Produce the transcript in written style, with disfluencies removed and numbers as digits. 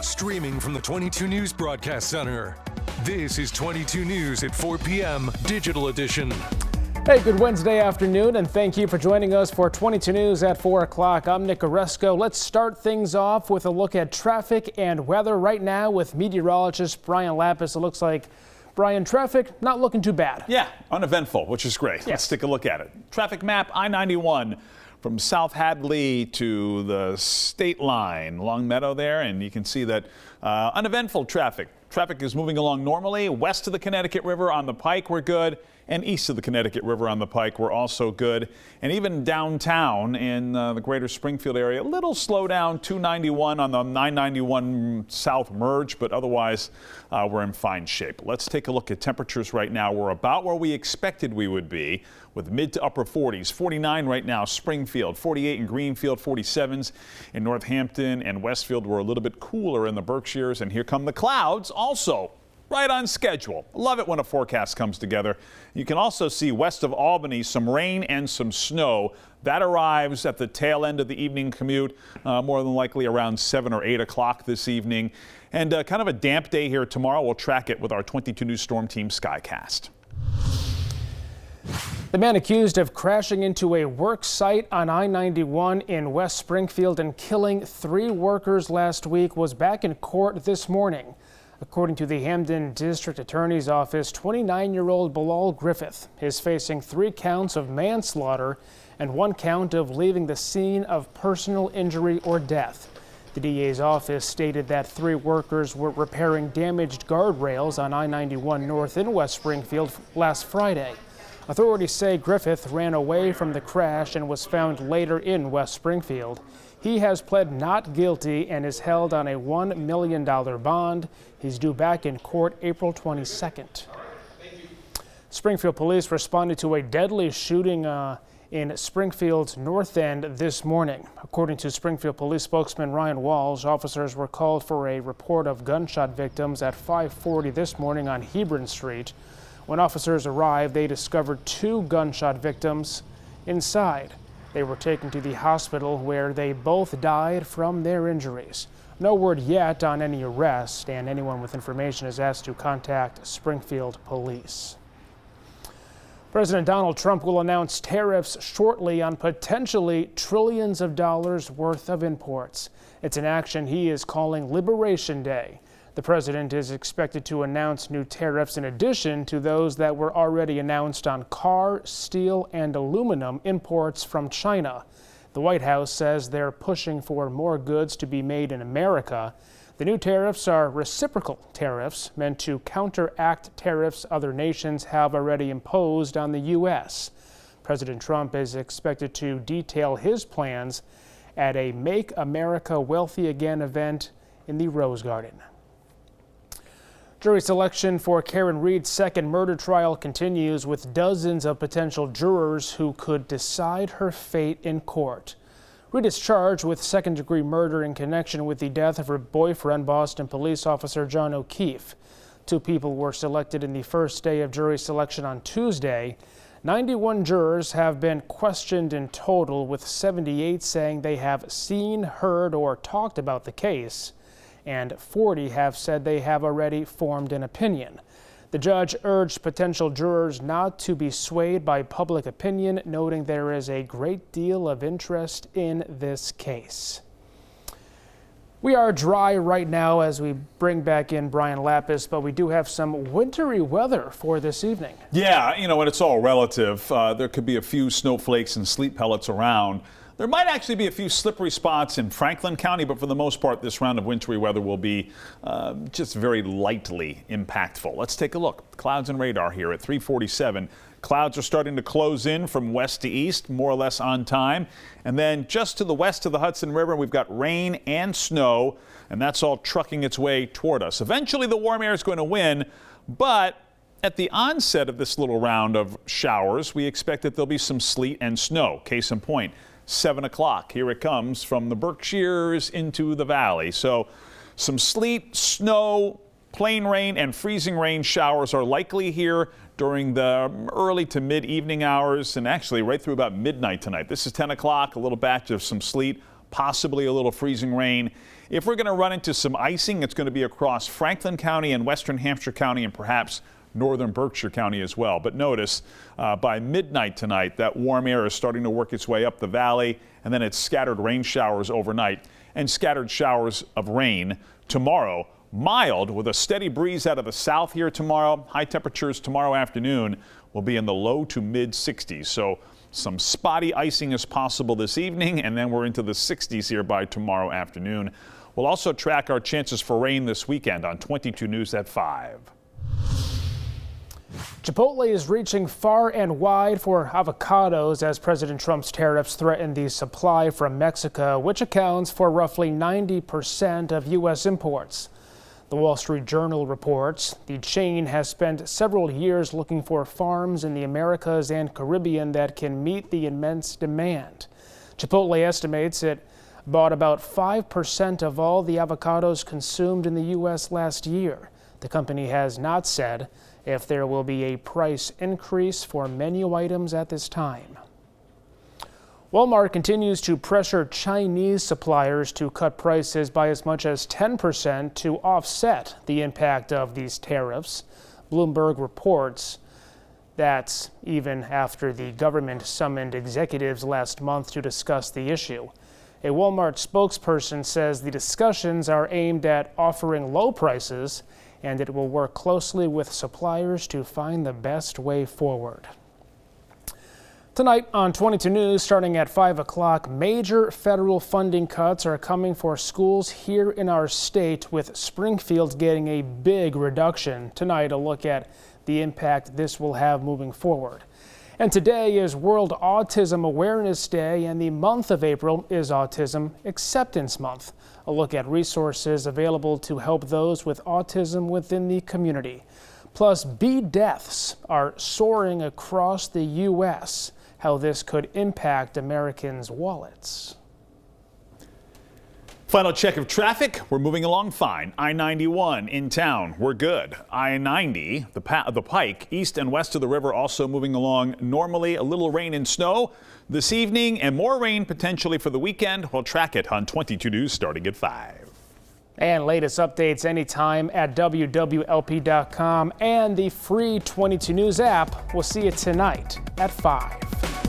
Streaming from the 22 News Broadcast Center. This is 22 News at 4 p.m. Digital Edition. Hey, good Wednesday afternoon, and thank you for joining us for 22 News at 4 o'clock. I'm Nick Oresco. Let's start things off with a look at traffic and weather right now with meteorologist Brian Lapis. It looks like, Brian, traffic not looking too bad. Yeah, uneventful, which is great. Yes. Let's take a look at it. Traffic map, I-91 from South Hadley to the state line, Long Meadow there, and you can see that uneventful traffic. Traffic is moving along normally. West of the Connecticut River on the Pike, we're good. And east of the Connecticut River on the Pike, we're also good. And even downtown in the greater Springfield area, a little slowdown, 291 on the 991 South merge, but otherwise we're in fine shape. Let's take a look at temperatures right now. We're about where we expected we would be, with mid to upper 40s. 49 right now, Springfield, 48 in Greenfield, 47s in Northampton and Westfield. We're a little bit cooler in the Berkshires, and here come the clouds also. Right on schedule. Love it when a forecast comes together. You can also see west of Albany some rain and some snow. That arrives at the tail end of the evening commute, more than likely around 7 or 8 o'clock this evening. And kind of a damp day here tomorrow. We'll track it with our 22 News Storm Team Skycast. The man accused of crashing into a work site on I-91 in West Springfield and killing 3 workers last week was back in court this morning. According to the Hamden District Attorney's Office, 29-year-old Bilal Griffith is facing 3 counts of manslaughter and 1 count of leaving the scene of personal injury or death. The DA's office stated that 3 workers were repairing damaged guardrails on I-91 North in West Springfield last Friday. Authorities say Griffith ran away from the crash and was found later in West Springfield. He has pled not guilty and is held on a $1 million bond. He's due back in court April 22nd. Springfield police responded to a deadly shooting in Springfield's North End this morning. According to Springfield police spokesman Ryan Walsh, officers were called for a report of gunshot victims at 5:40 this morning on Hebron Street. When officers arrived, they discovered 2 gunshot victims inside. They were taken to the hospital where they both died from their injuries. No word yet on any arrest, and anyone with information is asked to contact Springfield police. President Donald Trump will announce tariffs shortly on potentially trillions of dollars worth of imports. It's an action he is calling Liberation Day. The president is expected to announce new tariffs in addition to those that were already announced on car, steel, and aluminum imports from China. The White House says they're pushing for more goods to be made in America. The new tariffs are reciprocal tariffs meant to counteract tariffs other nations have already imposed on the U.S. President Trump is expected to detail his plans at a Make America Wealthy Again event in the Rose Garden. Jury selection for Karen Reed's second murder trial continues with dozens of potential jurors who could decide her fate in court. Reed is charged with second-degree murder in connection with the death of her boyfriend, Boston police officer John O'Keefe. 2 people were selected in the first day of jury selection on Tuesday. 91 jurors have been questioned in total, with 78 saying they have seen, heard, or talked about the case, and 40 have said they have already formed an opinion. The judge urged potential jurors not to be swayed by public opinion, noting there is a great deal of interest in this case. We are dry right now as we bring back in Brian Lapis, but we do have some wintry weather for this evening. Yeah, you know, and it's all relative. There could be a few snowflakes and sleet pellets around. There might actually be a few slippery spots in Franklin County, but for the most part, this round of wintry weather will be just very lightly impactful. Let's take a look. Clouds and radar here at 3:47. Clouds are starting to close in from west to east, more or less on time. And then just to the west of the Hudson River, we've got rain and snow, and that's all trucking its way toward us. Eventually, the warm air is going to win, but at the onset of this little round of showers, we expect that there'll be some sleet and snow. Case in point, 7 o'clock. Here it comes from the Berkshires into the valley. So some sleet, snow, plain rain, and freezing rain showers are likely here during the early to mid-evening hours, and actually right through about midnight tonight. This is 10 o'clock, a little batch of some sleet, possibly a little freezing rain If we're going to run into some icing, it's going to be across Franklin County and Western Hampshire County and perhaps northern Berkshire County as well. But notice by midnight tonight, that warm air is starting to work its way up the valley, and then it's scattered rain showers overnight and scattered showers of rain tomorrow. Mild with a steady breeze out of the south here tomorrow. High temperatures tomorrow afternoon will be in the low to mid 60s. So some spotty icing is possible this evening, and then we're into the 60s here by tomorrow afternoon. We'll also track our chances for rain this weekend on 22 News at 5. Chipotle is reaching far and wide for avocados as President Trump's tariffs threaten the supply from Mexico, which accounts for roughly 90% of U.S. imports. The Wall Street Journal reports the chain has spent several years looking for farms in the Americas and Caribbean that can meet the immense demand. Chipotle estimates it bought about 5% of all the avocados consumed in the U.S. last year. The company has not said if there will be a price increase for menu items at this time. Walmart continues to pressure Chinese suppliers to cut prices by as much as 10% to offset the impact of these tariffs. Bloomberg reports that even after the government summoned executives last month to discuss the issue. A Walmart spokesperson says the discussions are aimed at offering low prices, and it will work closely with suppliers to find the best way forward. Tonight on 22 News, starting at 5 o'clock, major federal funding cuts are coming for schools here in our state, with Springfield getting a big reduction. Tonight, a look at the impact this will have moving forward. And today is World Autism Awareness Day, and the month of April is Autism Acceptance Month. A look at resources available to help those with autism within the community. Plus, bee deaths are soaring across the U.S., how this could impact Americans' wallets. Final check of traffic. We're moving along fine. I-91 in town, we're good. I-90, the Pike, east and west of the river, also moving along normally. A little rain and snow this evening and more rain potentially for the weekend. We'll track it on 22 News starting at 5. And latest updates anytime at wwlp.com and the free 22 News app. We'll see you tonight at 5.